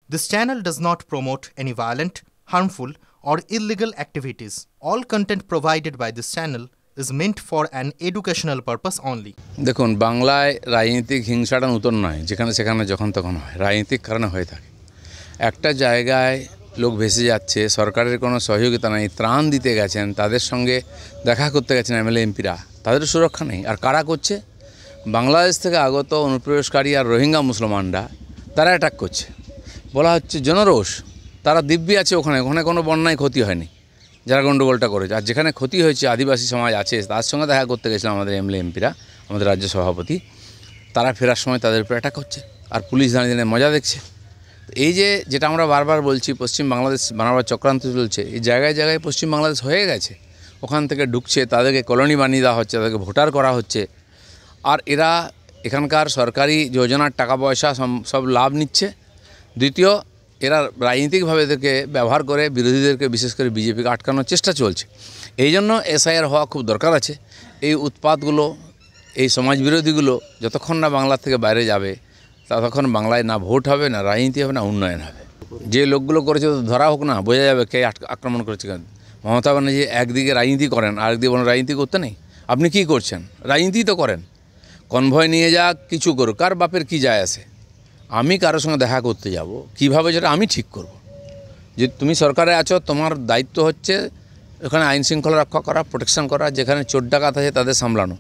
This channel does not promote any violent, harmful, or illegal activities. All content provided by this channel is meant for an educational purpose only. দেখুন বাংলায় রাজনৈতিক হিংসাটা নতুন নয়, যেখানে সেখানে যখন তখন হয়, রাজনৈতিক কারণে হয়ে থাকে। একটা জায়গায় লোক ভেসে যাচ্ছে, সরকারের কোনো সহযোগিতা নেই, ত্রাণ দিতে গেছেন, তাদের সঙ্গে দেখা করতে গেছেন এমএলএ এমপিরা, তাদের সুরক্ষা নেই। আর কারা করছে? বাংলাদেশ থেকে আগত অনুপ্রবেশকারী আর রোহিঙ্গা মুসলমানরা, তারা অ্যাটাক করছে। বলা হচ্ছে জনরোষ, তারা দিব্যি আছে, ওখানে কোনো বন্যায় ক্ষতি হয়নি যারা গণ্ডগোলটা করেছে। আর যেখানে ক্ষতি হয়েছে আদিবাসী সমাজ আছে, তার সঙ্গে দেখা করতে গেছিলাম আমাদের এমএলএ এমপিরা, আমাদের রাজ্য সভাপতি, তারা ফেরার সময় তাদের উপর অ্যাটাক হচ্ছে আর পুলিশ দাঁড়িয়ে দাঁড়িয়ে মজা দেখছে। এই যেটা আমরা বারবার বলছি, পশ্চিম বাংলাদেশ বানাবার চক্রান্ত চলছে, এই জায়গায় জায়গায় পশ্চিম বাংলাদেশ হয়ে গেছে, ওখান থেকে ঢুকছে, তাদেরকে কলোনি বানিয়ে দেওয়া হচ্ছে, তাদেরকে ভোটার করা হচ্ছে। আর এরা এখানকার সরকারি যোজনার টাকা পয়সা সব লাভ নিচ্ছে। দ্বিতীয়, এরা রাজনৈতিকভাবে এদেরকে ব্যবহার করে বিরোধীদেরকে, বিশেষ করে বিজেপিকে আটকানোর চেষ্টা চলছে। এই জন্য এসআইআর হওয়া খুব দরকার আছে। এই উৎপাতগুলো, এই সমাজবিরোধীগুলো যতক্ষণ না বাংলা থেকে বাইরে যাবে, ততক্ষণ বাংলায় না ভোট হবে, না রাজনীতি হবে, না উন্নয়ন হবে। যে লোকগুলো করেছে তো ধরা হোক না, বোঝা যাবে কে আক্রমণ করেছে। মমতা ব্যানার্জি একদিকে রাজনীতি করেন, আরেকদিকে বলেন রাজনীতি করতে নেই। আপনি কি করছেন? রাজনীতি তো করেন। কনভয় নিয়ে যাক, কিছু করুক, কার বাপের কি যায় আসে? আমি কারোর সঙ্গে দেখা করতে যাব কিভাবে, যেটা আমি ঠিক করব। যে তুমি সরকারে আছো, তোমার দায়িত্ব হচ্ছে এখানে আইন শৃঙ্খলা রক্ষা করা, প্রোটেকশন করা, যেখানে চোর ডাকাত আছে তাদের সামলানো।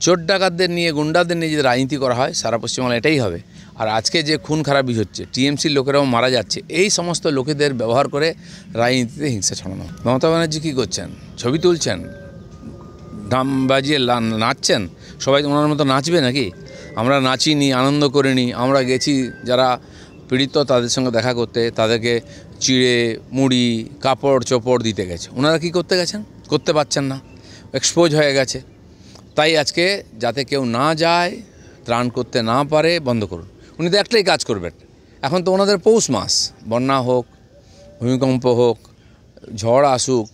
চোর ডাকাতদের নিয়ে, গুন্ডাদের নিয়ে যদি রাজনীতি করা হয়, সারা পশ্চিমবাংলা এটাই হবে। আর আজকে যে খুন খারাপি হচ্ছে, টিএমসির লোকেরাও মারা যাচ্ছে, এই সমস্ত লোকেদের ব্যবহার করে রাজনীতিতে হিংসা ছড়ানো। মমতা ব্যানার্জি কী করছেন? ছবি তুলছেন, দাম বাজিয়ে নাচছেন। সবাই ওনার মতো নাচবে নাকি? আমরা নাচিনি, আনন্দ করিনি। আমরা গেছি যারা পীড়িত তাদের সঙ্গে দেখা করতে, তাদেরকে চিড়ে মুড়ি কাপড় চোপড় দিতে গেছে। ওনারা কি করতে গেছেন? করতে পারছেন না, এক্সপোজ হয়ে গেছে। তাই আজকে যাতে কেউ না যায়, ত্রাণ করতে না পারে, বন্ধ করুন। উনি তো একটাই কাজ করবেন। এখন তো ওনাদের পৌষ মাস, বন্যা হোক, ভূমিকম্প হোক, ঝড় আসুক,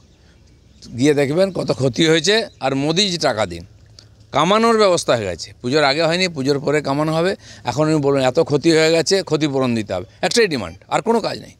গিয়ে দেখবেন কত ক্ষতি হয়েছে, আর মোদিজি টাকা দিন। কামানোর ব্যবস্থা হয়ে গেছে। পুজোর আগে হয়নি, পুজোর পরে কামানো হবে। এখন উনি বলুন এত ক্ষতি হয়ে গেছে, ক্ষতিপূরণ দিতে হবে। একটাই ডিমান্ড, আর কোনো কাজ নেই।